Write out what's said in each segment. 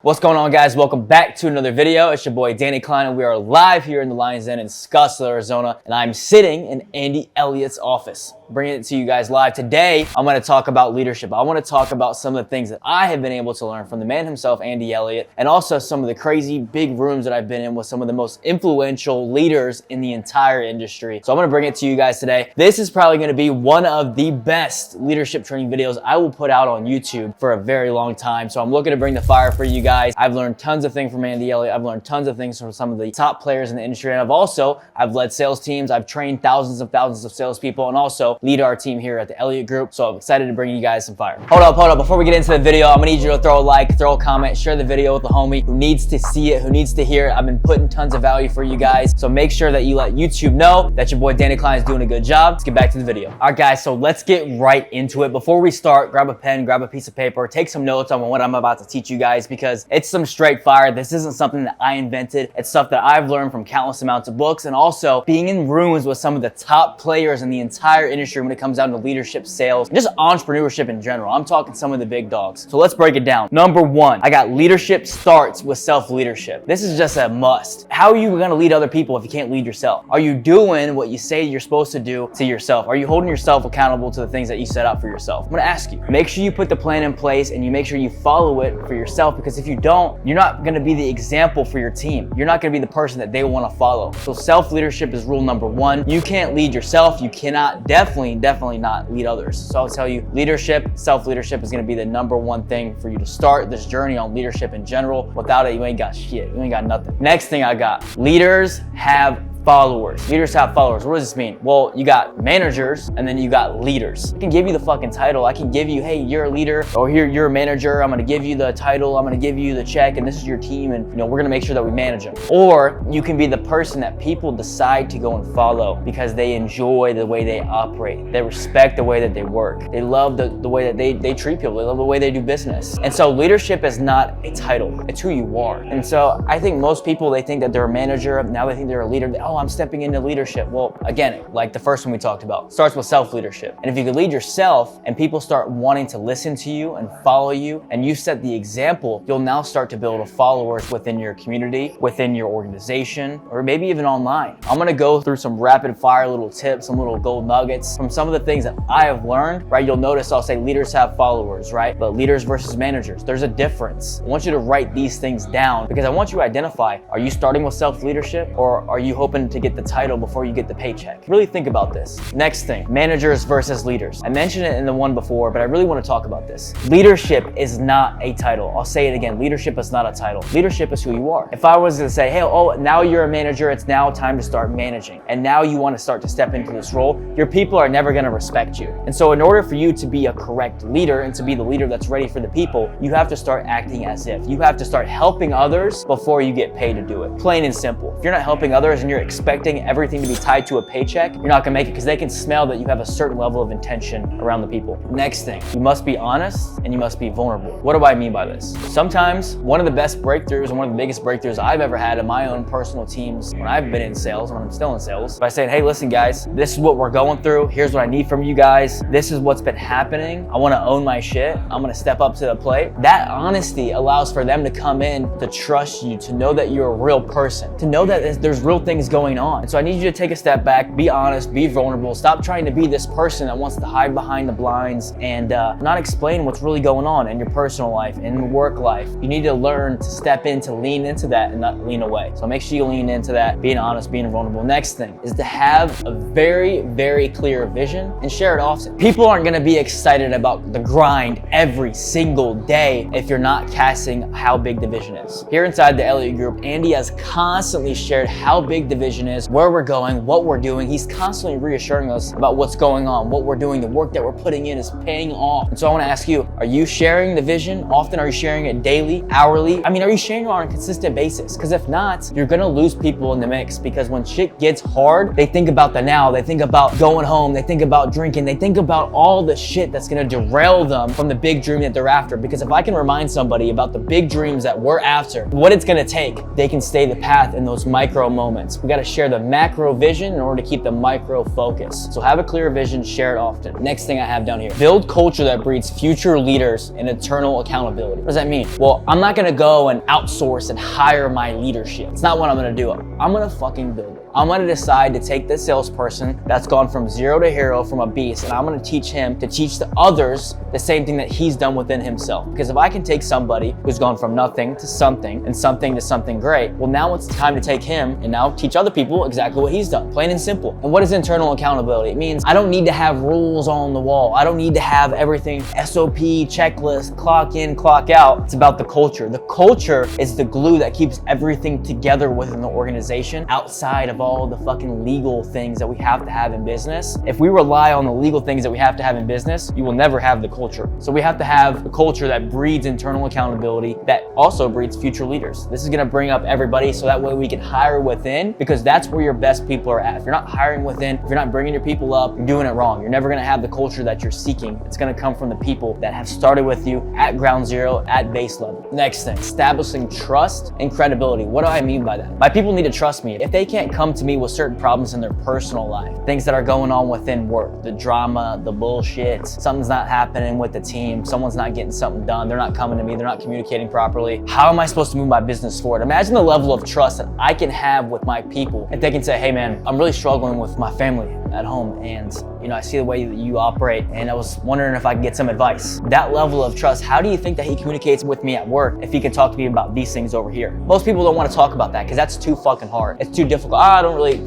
What's going on, guys? Welcome back to another video. It's your boy Danny Klein, and we are live here in the Lion's Den in Scottsdale, Arizona, and I'm sitting in Andy Elliott's office, bringing it to you guys live. Today, I'm going to talk about leadership. I want to talk about some of the things that I have been able to learn from the man himself, Andy Elliott, and also some of the crazy big rooms that I've been in with some of the most influential leaders in the entire industry. So I'm going to bring it to you guys today. This is probably going to be one of the best leadership training videos I will put out on YouTube for a very long time. So I'm looking to bring the fire for you guys. I've learned tons of things from Andy Elliott. I've learned tons of things from some of the top players in the industry. And I've led sales teams. I've trained thousands of salespeople, and also lead our team here at the Elliott Group. So I'm excited to bring you guys some fire. Hold up. Before we get into the video, I'm gonna need you to throw a like, throw a comment, share the video with the homie who needs to see it, who needs to hear it. I've been putting tons of value for you guys. So make sure that you let YouTube know that your boy Danny Klein is doing a good job. Let's get back to the video. All right, guys, so let's get right into it. Before we start, grab a pen, grab a piece of paper, take some notes on what I'm about to teach you guys, because it's some straight fire. This isn't something that I invented. It's stuff that I've learned from countless amounts of books, and also being in rooms with some of the top players in the entire industry when it comes down to leadership, sales, and just entrepreneurship in general. I'm talking some of the big dogs. So let's break it down. Number one, I got leadership starts with self-leadership. This is just a must. How are you going to lead other people if you can't lead yourself? Are you doing what you say you're supposed to do to yourself? Are you holding yourself accountable to the things that you set out for yourself? I'm going to ask you, make sure you put the plan in place and you make sure you follow it for yourself, because if you don't, you're not going to be the example for your team. You're not going to be the person that they want to follow. So self-leadership is rule number one. You can't lead yourself. You cannot definitely not lead others. So I'll tell you, leadership, self-leadership is going to be the number one thing for you to start this journey on leadership in general. Without it, you ain't got shit. You ain't got nothing. Next thing I got, leaders have followers. Leaders have followers. What does this mean? Well, you got managers and then you got leaders. I can give you the fucking title. I can give you, hey, you're a leader, or here you're a manager. I'm going to give you the title. I'm going to give you the check, and this is your team, and we're going to make sure that we manage them. Or you can be the person that people decide to go and follow because they enjoy the way they operate. They respect the way that they work. They love the way that they treat people. They love the way they do business. And so leadership is not a title. It's who you are. And so I think most people, they think that they're a manager. Now they think they're a leader. Oh, I'm stepping into leadership. Well, again, like the first one we talked about, starts with self-leadership. And if you can lead yourself and people start wanting to listen to you and follow you, and you set the example, you'll now start to build followers within your community, within your organization, or maybe even online. I'm gonna go through some rapid fire little tips, some little gold nuggets from some of the things that I have learned, right? You'll notice I'll say leaders have followers, right? But leaders versus managers, there's a difference. I want you to write these things down because I want you to identify, are you starting with self-leadership, or are you hoping to get the title before you get the paycheck? Really think about this. Next thing, managers versus leaders. I mentioned it in the one before, but I really want to talk about this. Leadership is not a title. I'll say it again. Leadership is not a title. Leadership is who you are. If I was to say, hey, now you're a manager, it's now time to start managing, and now you want to start to step into this role, your people are never going to respect you. And so in order for you to be a correct leader and to be the leader that's ready for the people, you have to start acting as if. You have to start helping others before you get paid to do it. Plain and simple. If you're not helping others and you're expecting everything to be tied to a paycheck, you're not gonna make it, because they can smell that you have a certain level of intention around the people. Next thing, you must be honest and you must be vulnerable. What do I mean by this? Sometimes one of the best breakthroughs and one of the biggest breakthroughs I've ever had in my own personal teams when I've been in sales, when I'm still in sales, by saying, hey, listen guys, this is what we're going through. Here's what I need from you guys. This is what's been happening. I wanna own my shit. I'm gonna step up to the plate. That honesty allows for them to come in, to trust you, to know that you're a real person, to know that there's real things going on. And so I need you to take a step back, be honest, be vulnerable. Stop trying to be this person that wants to hide behind the blinds and not explain what's really going on in your personal life, in your work life. You need to learn to step in, to lean into that and not lean away. So make sure you lean into that, being honest, being vulnerable. Next thing is to have a very clear vision and share it often. People aren't gonna be excited about the grind every single day if you're not casting how big the vision is. Here inside the Elliott Group, Andy has constantly shared how big the vision is, where we're going, what we're doing. He's constantly reassuring us about what's going on, what we're doing, the work that we're putting in is paying off. And so I want to ask you, are you sharing the vision often? Are you sharing it daily, hourly? I mean, are you sharing it on a consistent basis? Because if not, you're going to lose people in the mix, because when shit gets hard, they think about the now, they think about going home, they think about drinking, they think about all the shit that's going to derail them from the big dream that they're after. Because if I can remind somebody about the big dreams that we're after, what it's going to take, they can stay the path in those micro moments. We got gotta share the macro vision in order to keep the micro focus. So have a clear vision, share it often. Next thing I have down here, build culture that breeds future leaders and eternal accountability. What does that mean? Well, I'm not gonna go and outsource and hire my leadership. It's not what I'm gonna do. I'm gonna fucking build it. I'm gonna decide to take this salesperson that's gone from zero to hero, from a beast, and I'm gonna teach him to teach the others the same thing that he's done within himself. Because if I can take somebody who's gone from nothing to something and something to something great, well, now it's time to take him and now teach other people exactly what he's done, plain and simple. And what is internal accountability? It means I don't need to have rules on the wall. I don't need to have everything SOP, checklist, clock in, clock out. It's about the culture. The culture is the glue that keeps everything together within the organization outside of all the fucking legal things that we have to have in business. If we rely on the legal things that we have to have in business, you will never have the culture. So we have to have a culture that breeds internal accountability, that also breeds future leaders. This is gonna bring up everybody so that way we can hire within, because that's where your best people are at. If you're not hiring within, if you're not bringing your people up, you're doing it wrong. You're never gonna have the culture that you're seeking. It's gonna come from the people that have started with you at ground zero, at base level. Next thing, establishing trust and credibility. What do I mean by that? My people need to trust me. If they can't come to me with certain problems in their personal life, things that are going on within work, the drama, the bullshit, something's not happening with the team, someone's not getting something done, they're not coming to me, they're not communicating properly, how am I supposed to move my business forward? Imagine the level of trust that I can have with my people. If they can say, hey man, I'm really struggling with my family at home, and I see the way that you operate, and I was wondering if I could get some advice. That level of trust, how do you think that he communicates with me at work if he can talk to me about these things over here? Most people don't want to talk about that because that's too fucking hard. It's too difficult.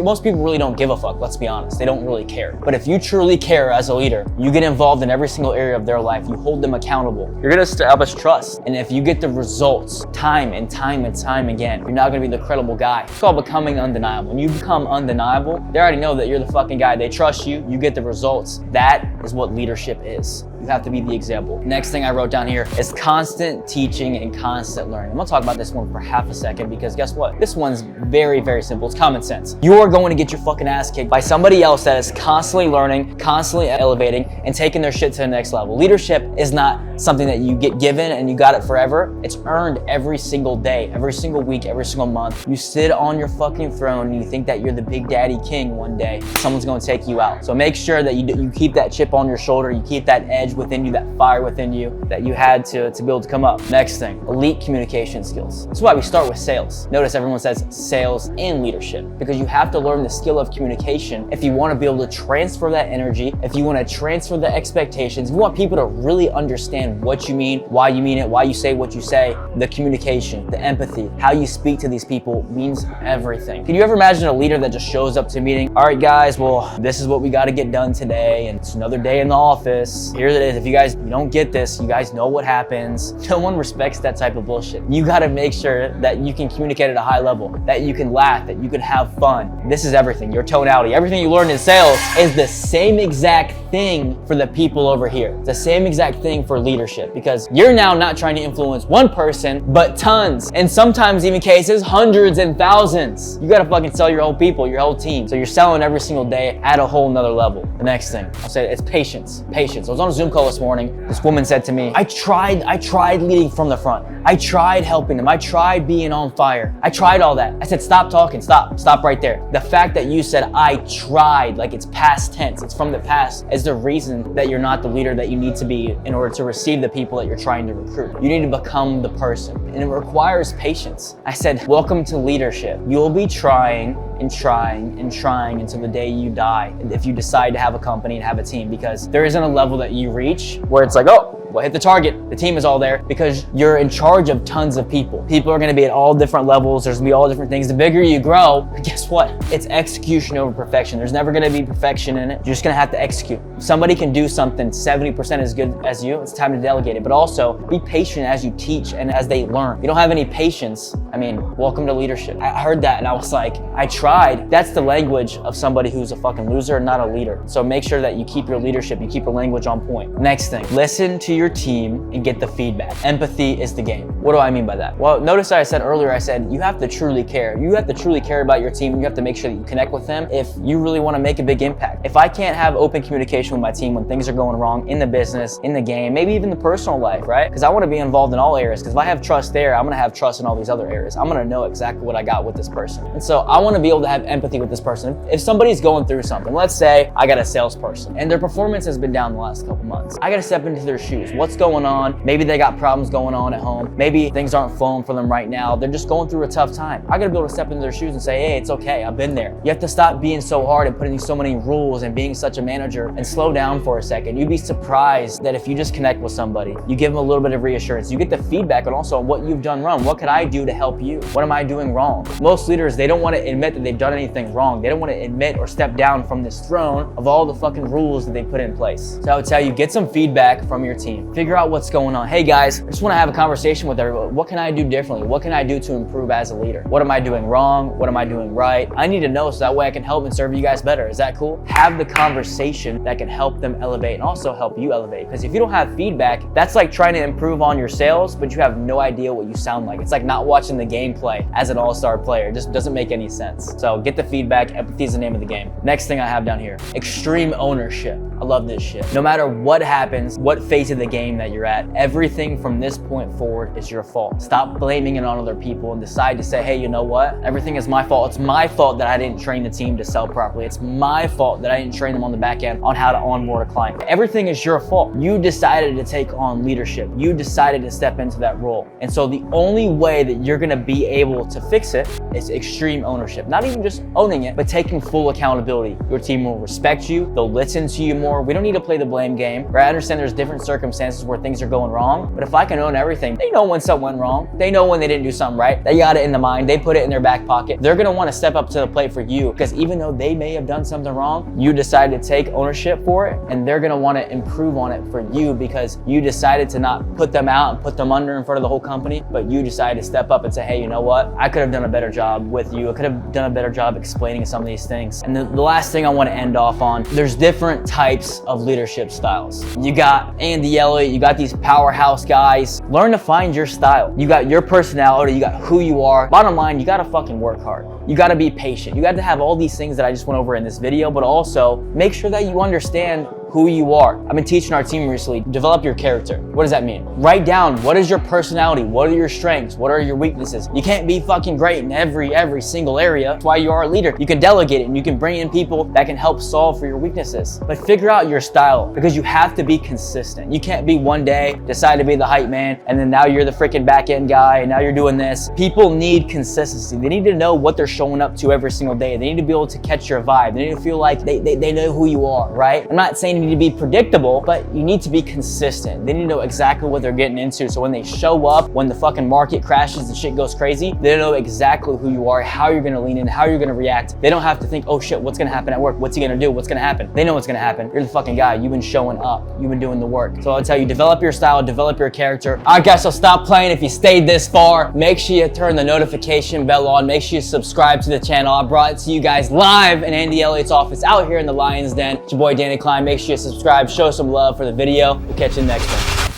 Most people really don't give a fuck, let's be honest. They don't really care. But if you truly care as a leader, you get involved in every single area of their life, you hold them accountable, you're gonna establish trust. And if you get the results time and time and time again, you're not gonna be the credible guy. It's called becoming undeniable. When you become undeniable, they already know that you're the fucking guy. They trust you, you get the results. That is what leadership is. You have to be the example. Next thing I wrote down here is constant teaching and constant learning. I'm gonna talk about this one for half a second because guess what? This one's very, very simple. It's common sense. You are going to get your fucking ass kicked by somebody else that is constantly learning, constantly elevating, and taking their shit to the next level. Leadership is not something that you get given and you got it forever. It's earned every single day, every single week, every single month. You sit on your fucking throne and you think that you're the big daddy king one day. Someone's gonna take you out. So make sure that you keep that chip on your shoulder, you keep that edge within you, that fire within you that you had to be able to come up. Next thing, elite communication skills. That's why we start with sales. Notice everyone says sales and leadership, because you have to learn the skill of communication if you want to be able to transfer that energy, if you want to transfer the expectations, if you want people to really understand what you mean, why you mean it, why you say what you say. The communication, the empathy, how you speak to these people means everything. Can you ever imagine a leader that just shows up to a meeting? All right guys, well, this is what we got to get done today, and it's another day in the office. Here it is. If you guys don't get this, you guys know what happens. No one respects that type of bullshit. You got to make sure that you can communicate at a high level, that you can laugh, that you can have fun. This is everything. Your tonality, everything you learn in sales is the same exact thing for the people over here. It's the same exact thing for leadership, because you're now not trying to influence one person, but tons, and sometimes even cases, hundreds and thousands. You got to fucking sell your whole people, your whole team. So you're selling every single day at a whole nother level. The next thing I'll say, it's patience. Patience. I was on a Zoom call this morning. This woman said to me, I tried leading from the front. I tried helping them. I tried being on fire. I tried all that. I said, stop talking. Stop right there. The fact that you said, I tried, like it's past tense, it's from the past, is the reason that you're not the leader that you need to be in order to receive the people that you're trying to recruit. You need to become the person, and it requires patience. I said, welcome to leadership. You'll be trying and trying and trying until the day you die if you decide to have a company and have a team, because there isn't a level that you reach where it's like, oh, well, hit the target. The team is all there, because you're in charge of tons of people. People are gonna be at all different levels. There's gonna be all different things. The bigger you grow, guess what? It's execution over perfection. There's never gonna be perfection in it. You're just gonna have to execute. If somebody can do something 70% as good as you, it's time to delegate it. But also be patient as you teach and as they learn. If you don't have any patience, I mean, welcome to leadership. I heard that and I was like, I tried. That's the language of somebody who's a fucking loser, not a leader. So make sure that you keep your leadership, you keep your language on point. Next thing, listen to your team and get the feedback. Empathy is the game. What do I mean by that? Well, notice I said earlier, I said you have to truly care. You have to truly care about your team. You have to make sure that you connect with them if you really want to make a big impact. If I can't have open communication with my team when things are going wrong in the business, in the game, maybe even the personal life, right? Because I want to be involved in all areas, because if I have trust there, I'm going to have trust in all these other areas. I'm going to know exactly what I got with this person. And so I want to be able to have empathy with this person. If somebody's going through something, let's say I got a salesperson and their performance has been down the last couple months. I got to step into their shoes. What's going on? Maybe they got problems going on at home. Maybe things aren't flowing for them right now. They're just going through a tough time. I got to be able to step into their shoes and say, hey, it's okay. I've been there. You have to stop being so hard and putting so many rules and being such a manager and slow down for a second. You'd be surprised that if you just connect with somebody, you give them a little bit of reassurance, you get the feedback and also what you've done wrong. What could I do to help you? What am I doing wrong? Most leaders, they don't want to admit that they've done anything wrong. They don't want to admit or step down from this throne of all the fucking rules that they put in place. So I would tell you, get some feedback from your team. Figure out what's going on. Hey guys, I just want to have a conversation with everybody. What can I do differently? What can I do to improve as a leader? What am I doing wrong? What am I doing right? I need to know so that way I can help and serve you guys better. Is that cool? Have the conversation that can help them elevate and also help you elevate. Because if you don't have feedback, that's like trying to improve on your sales, but you have no idea what you sound like. It's like not watching the gameplay as an all-star player. It just doesn't make any sense. So get the feedback. Empathy is the name of the game. Next thing I have down here, extreme ownership. I love this shit. No matter what happens, what phase of the game that you're at, everything from this point forward is your fault. Stop blaming it on other people and decide to say, hey, you know what? Everything is my fault. It's my fault that I didn't train the team to sell properly. It's my fault that I didn't train them on the back end on how to onboard a client. Everything is your fault. You decided to take on leadership. You decided to step into that role. And so the only way that you're gonna be able to fix it is extreme ownership. Not even just owning it, but taking full accountability. Your team will respect you. They'll listen to you more. We don't need to play the blame game, right? I understand there's different circumstances where things are going wrong, but if I can own everything, they know when something went wrong. They know when they didn't do something right. They got it in the mind. They put it in their back pocket. They're gonna wanna step up to the plate for you because even though they may have done something wrong, you decided to take ownership for it, and they're gonna wanna improve on it for you because you decided to not put them out and put them under in front of the whole company, but you decided to step up and say, hey, you know what? I could have done a better job with you. I could have done a better job explaining some of these things. And the last thing I wanna end off on, there's different types of leadership styles. You got Andy Elliott, you got these powerhouse guys. Learn to find your style. You got your personality, you got who you are. Bottom line, you gotta fucking work hard. You gotta be patient. You gotta have all these things that I just went over in this video, but also make sure that you understand who you are. I've been teaching our team recently, develop your character. What does that mean? Write down, what is your personality? What are your strengths? What are your weaknesses? You can't be fucking great in every single area. That's why you are a leader. You can delegate it and you can bring in people that can help solve for your weaknesses. But figure out your style because you have to be consistent. You can't be one day, decide to be the hype man, and then now you're the freaking back end guy and now you're doing this. People need consistency. They need to know what they're showing up to every single day. They need to be able to catch your vibe. They need to feel like they know who you are, right? I'm not saying you need to be predictable, but you need to be consistent. They need to know exactly what they're getting into. So when they show up, when the fucking market crashes and shit goes crazy, they know exactly who you are, how you're gonna lean in, how you're gonna react. They don't have to think, oh shit, what's gonna happen at work? What's he gonna do? What's gonna happen? They know what's gonna happen. You're the fucking guy. You've been showing up. You've been doing the work. So I'll tell you, develop your style, develop your character. All right, guys, so stop playing. If you stayed this far, make sure you turn the notification bell on. Make sure you subscribe to the channel. I brought it to you guys live in Andy Elliott's office out here in the Lion's Den. It's your boy, Danny Klein. Make sure you subscribe, show some love for the video. We'll catch you next one.